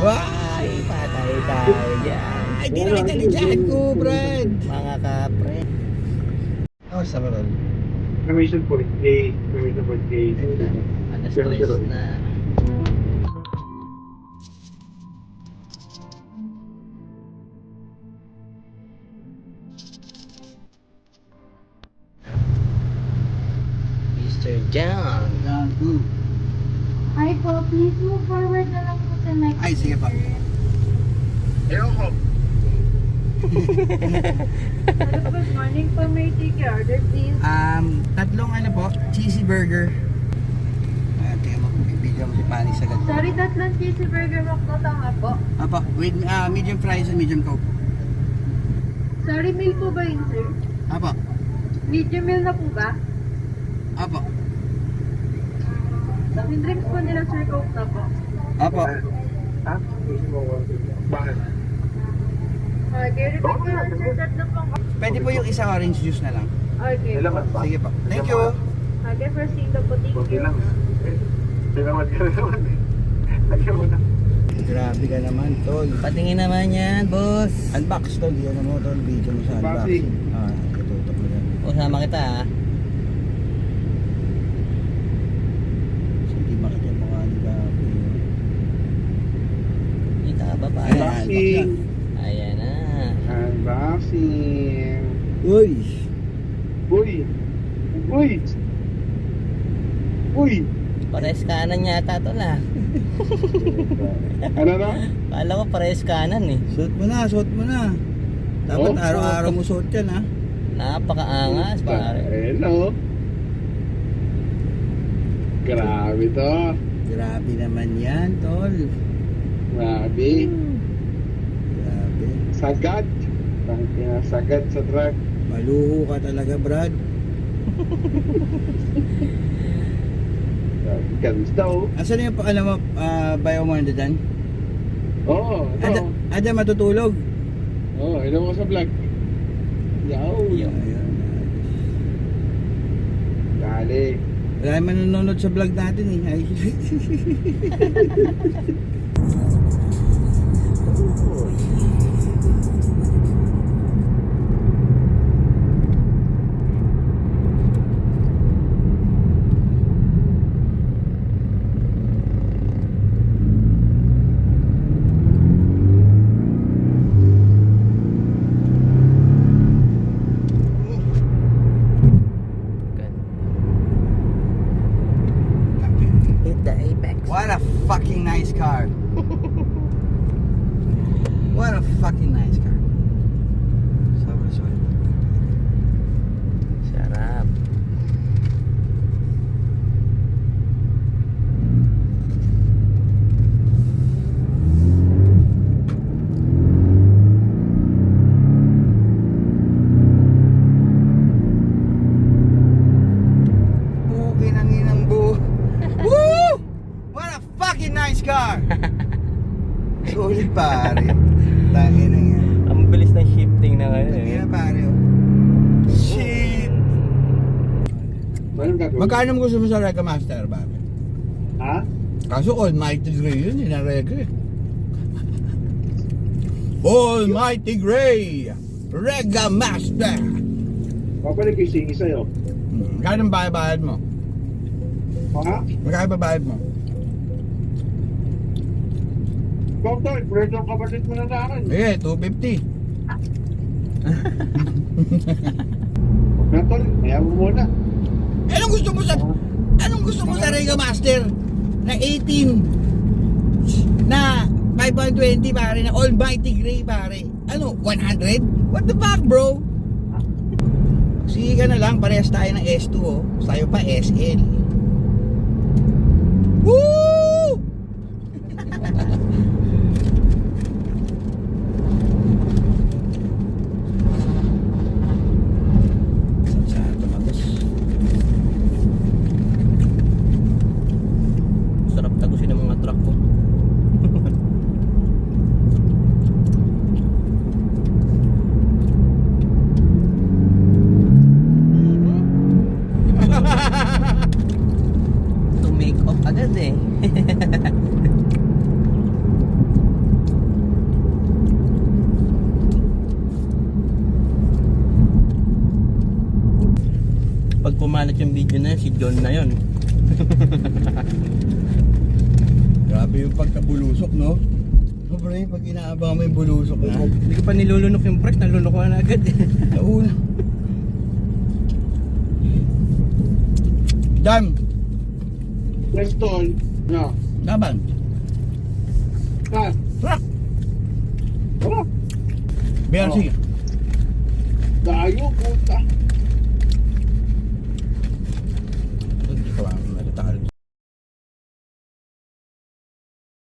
Why? Patay tayo dyan. Ay, di na kita dyan ko, Brad. Mga kapre. Oh, sa Marol. Permission for A. Permission for A. Alas 3 na. Mr. John. Hi po, please move forward na lang po sa next. Ay, sige pa. Ewan ko. Hello, good morning po. May take your order, please. Tatlong ano po, cheesy burger. Tingnan mo, bibigyan mo si Panis agad. Sorry, tatlong cheesy burger walk na tama po. Apo, with medium fries and medium coke. Sorry, meal po ba yun, sir? Apo, Medium meal na po ba? apo, Yung drinks po nila, sir, coke na po. apo. Ha? Bakit? Okay, repeat ko lang, sir. Tatlo pong... Pwede po yung isang orange juice na lang. Okay. Ilan ba? Sige po. Thank you. Okay, proceed po. Thank Kunti you. lang. Tinamad ka na naman eh. Ayaw mo na. Grabe ka naman, tol. Patingin naman yan, boss. Unbox, tol. Yan mo, tol. Video mo sa Unboxing. unboxing. Itutok mo yan. Usama kita ha. Hindi makita yung mukha ni Gabi. Kita ba pa? Ayan. Unboxing. Ayan na. Unboxing. Uy! Uy! Uy! Uy! Pares kanan yata to la. Ano na? Kala ko pares kanan eh. Suot mo na, suot mo na. Dapat Oh, araw-araw mo suot yan, ha? Napakaangas pare. Hello. Grabe to. Grabe naman yan, tol. Grabe. Grabe. Sagad. Tangina sagad sa truck. Maluho ka talaga, Brad. Ganda oh. Asan yung alam mo, bayaw mo na dyan? Oo. Ito. Ada matutulog. Oo. Hello mo sa vlog. Yaw. Ayun. Dali. Wala yung manonood sa vlog natin eh. Ay. Hit the apex. What a fucking nice car. What a fucking nice car. Sobra solid. Sarap. Buki ng inang buo. Woo! What a fucking nice car. Solid pare. Tangin na yan. Ang bilis ng shifting na ngayon Tangin eh. na pare. Oh. Shit. Anong gagawin? Magkano mo gusto mo sa Rega Master, bakit? Ha? Kaso Almighty Gray yun, yun ang Rega eh. Almighty Gray! Rega Master! Papalik yung singi sa'yo. Magkano ang bayad mo? Ha? Magkano ba bayad mo? Doktor, pwede ang kapatid mo na sa akin. Eh, 250. Doktor, kaya mo muna. Anong gusto mo sa Rega Master? Na 18 na 520 pare, na Almighty Gray pare. Ano, 100? What the fuck, bro? Sige ka na lang, parehas tayo ng S2 oh. Tayo pa SL. Woo! Sa tumagos. Sarap tagusin ng mga truck ko. kumalat yung video na yun, si John na yun. Grabe yung pagkabulusok, no? No, pre, pag inaabang mo yung bulusok na. Hindi ko pa nilulunok yung brake, nalunok ko na agad. Nauna. Dan, Preston. No. laban. Ah. Truck. Tara. BRC. Dayo, puta.